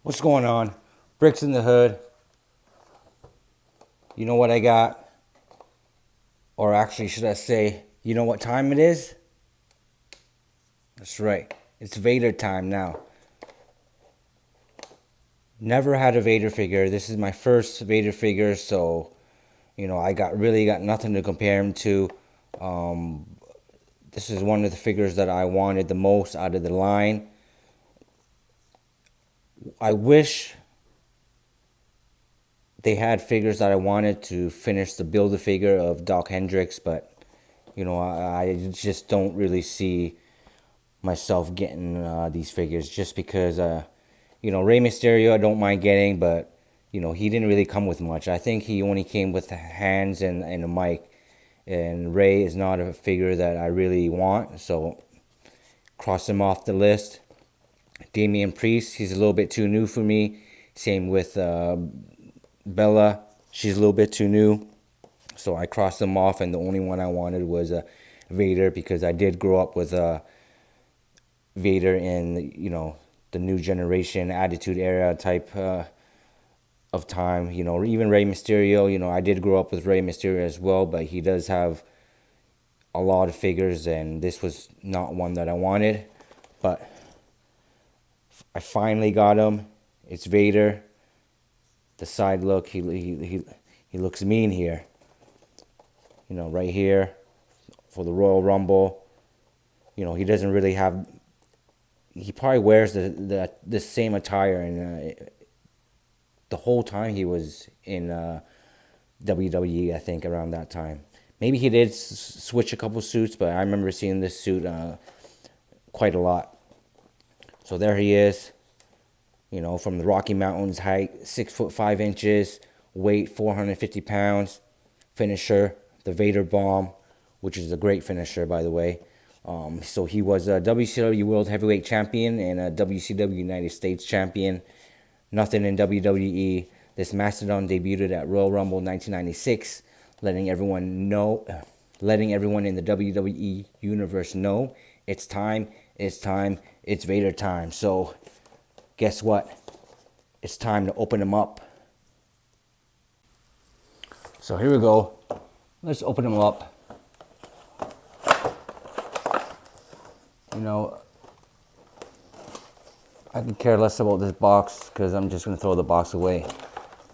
What's going on? Bricks in the hood. You know what I got? Or actually, should I say, you know what time it is? That's right. It's Vader time now. Never had a Vader figure. This is my first Vader figure, so I really got nothing to compare him to. Um, this is one of the figures that I wanted the most out of the line. I wish they had figures that I wanted to finish the Build-A-Figure of Doc Hendricks, but I just don't really see myself getting these figures just because Rey Mysterio I don't mind getting, but he didn't really come with much. I think he only came with hands and a mic, and Rey is not a figure that I really want, so cross him off the list. Damian Priest, he's a little bit too new for me. Same with Bella, she's a little bit too new, so I crossed them off, and the only one I wanted was Vader, because I did grow up with Vader in the new generation Attitude Era type of time. Even Rey Mysterio. I did grow up with Rey Mysterio as well, but he does have a lot of figures, and this was not one that I wanted. But I finally got him. It's Vader. The side look, he looks mean here. Right here for the Royal Rumble. He doesn't really have. He probably wears the same attire, and the whole time he was in WWE, I think around that time. Maybe he did switch a couple suits, but I remember seeing this suit quite a lot. So there he is. From the Rocky Mountains, height 6'5", weight 450 pounds. Finisher, the Vader Bomb, which is a great finisher, by the way. So he was a WCW World Heavyweight Champion and a WCW United States Champion. Nothing in WWE. This Mastodon debuted at Royal Rumble 1996, letting everyone in the WWE universe know it's time, it's Vader time. So guess what? It's time to open them up. So here we go. Let's open them up. I could care less about this box because I'm just going to throw the box away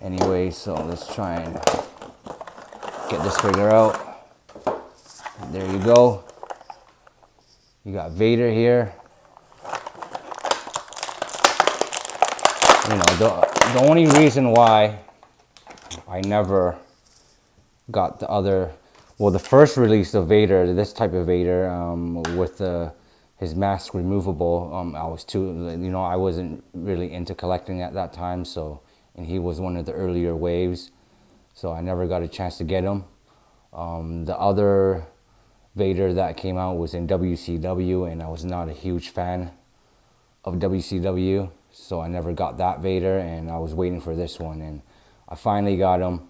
anyway. So let's try and get this figure out. There you go. You got Vader here. The only reason why I never got the first release of Vader, this type of Vader, with his mask removable, I wasn't really into collecting at that time, and he was one of the earlier waves, so I never got a chance to get him. The other Vader that came out was in WCW, and I was not a huge fan of WCW, so I never got that Vader, and I was waiting for this one, and I finally got him.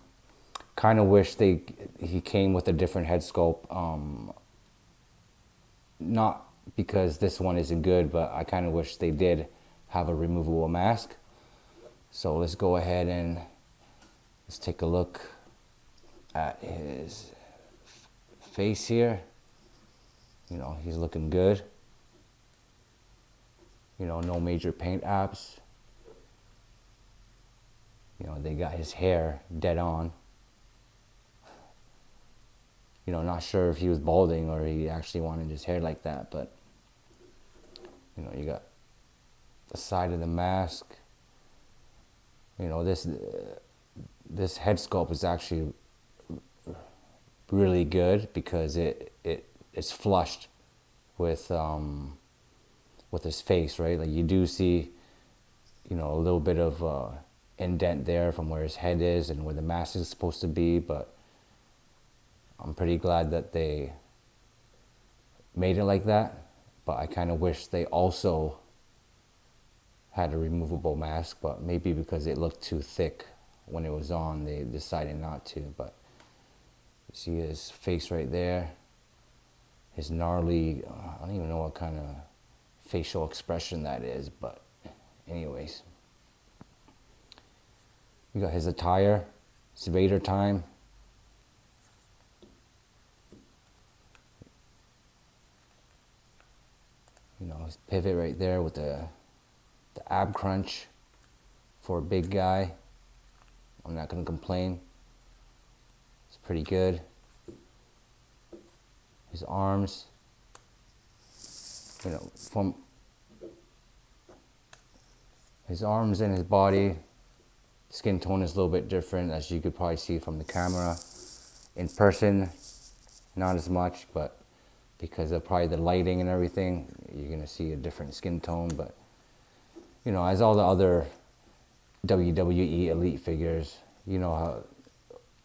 Kind of wish he came with a different head sculpt. Not because this one isn't good, but I kind of wish they did have a removable mask. So let's go ahead and let's take a look at his face here. He's looking good. No major paint apps. They got his hair dead on. Not sure if he was balding or he actually wanted his hair like that, but you got the side of the mask. This head sculpt is actually really good because it's flushed with his face, right? Like you do see a little bit of indent there from where his head is and where the mask is supposed to be, but I'm pretty glad that they made it like that, but I kind of wish they also had a removable mask, but maybe because it looked too thick when it was on, they decided not to. But you see his face right there, his gnarly, I don't even know what kind of facial expression that is, but anyways. You got his attire. It's Vader time. You know, his pivot right there with the ab crunch for a big guy. I'm not going to complain. It's pretty good. His arms, you know, from his arms and his body, skin tone is a little bit different, as you could probably see from the camera. In person, not as much, but because of probably the lighting and everything, you're going to see a different skin tone. But, you know, as all the other WWE Elite figures, you know how,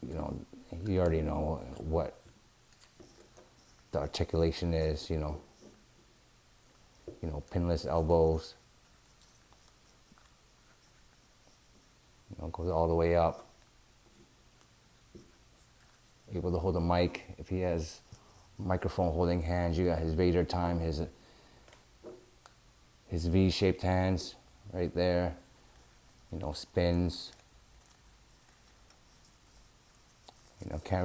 you know, you already know what the articulation is, you know, pinless elbows, you know, goes all the way up, able to hold a mic. If he has microphone holding hands, you got his Vader time, his V-shaped hands right there, you know, spins, you know, can't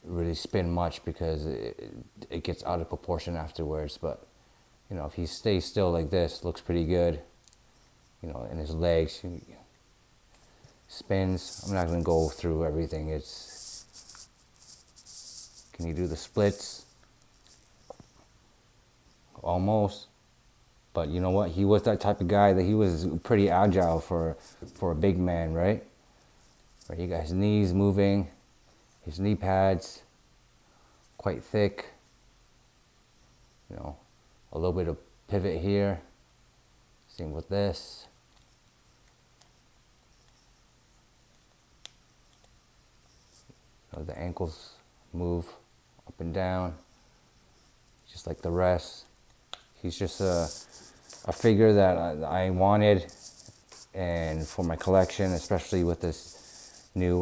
really spin much because it gets out of proportion afterwards. But, you know, if he stays still like this, looks pretty good. You know, and his legs, spins. I'm not going to go through everything. Can you do the splits? Almost. But you know what? He was that type of guy that he was pretty agile for a big man, right? Right, you got his knees moving, his knee pads, quite thick. You know, a little bit of pivot here. Same with this. You know, the ankles move up and down, just like the rest. He's just a figure that I wanted, and for my collection, especially with this new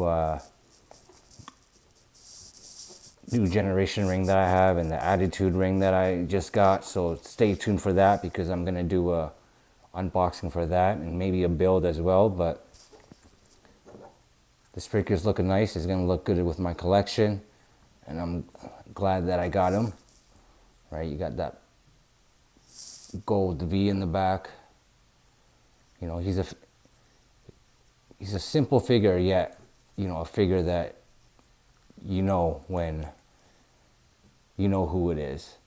generation ring that I have and the Attitude ring that I just got. So stay tuned for that, because I'm gonna do a unboxing for that and maybe a build as well. But this figure's looking nice. It's gonna look good with my collection, and I'm glad that I got him. Right, you got that gold V in the back. You know, he's a simple figure, yet, you know, a figure that you know when you know who it is,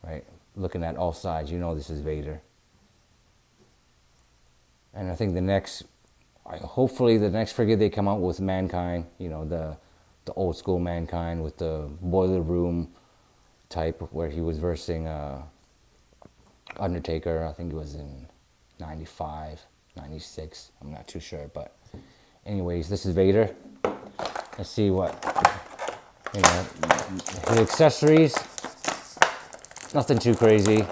right? Looking at all sides, you know this is Vader. And I think hopefully the next figure they come out with, Mankind, you know, the old school Mankind with the boiler room type, where he was versing Undertaker. I think it was in 95, 96. I'm not too sure, but anyways, this is Vader. Let's see what, you know, his accessories. Nothing too crazy.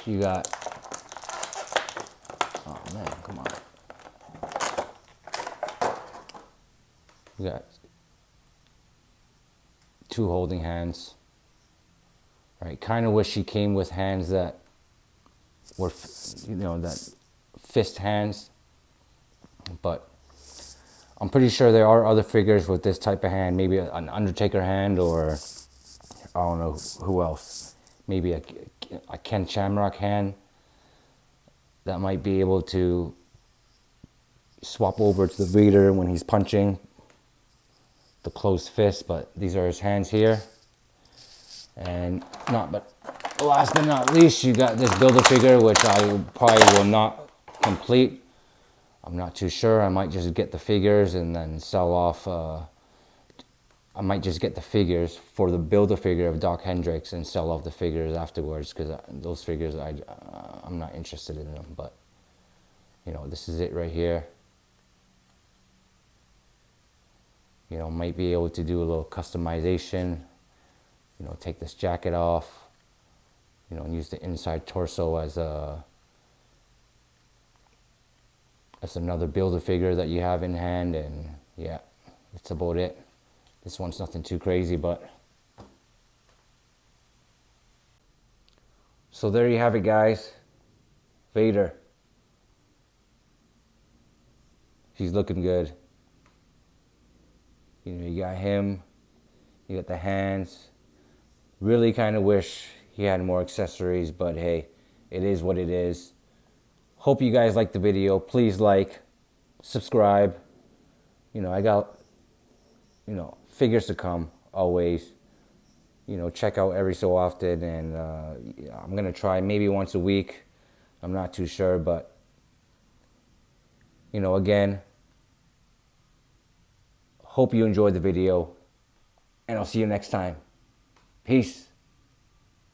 You got, oh man, come on. You got 2 holding hands. Right, kind of wish he came with hands that were, you know, that fist hands, but I'm pretty sure there are other figures with this type of hand, maybe an Undertaker hand, or I don't know who else, maybe a Ken Shamrock hand that might be able to swap over to the Vader when he's punching, the closed fist. But these are his hands here. And last but not least, you got this Build-A-Figure, which I probably will not complete. I'm not too sure. I might just get the figures and then sell off. I might just get the figures for the Build-A-Figure of Doc Hendrix and sell off the figures afterwards, because those figures, I'm not interested in them. But, you know, this is it right here. You know, might be able to do a little customization. You know, take this jacket off, you know, and use the inside torso as another Build-A-Figure that you have in hand. And yeah, that's about it. This one's nothing too crazy, but. So there you have it, guys. Vader. He's looking good. You know, you got him, you got the hands. Really kind of wish he had more accessories, but hey, it is what it is. Hope you guys liked the video. Please like, subscribe. You know, I got, figures to come always. You know, check out every so often, and I'm going to try maybe once a week. I'm not too sure, but, again, hope you enjoyed the video, and I'll see you next time. Peace.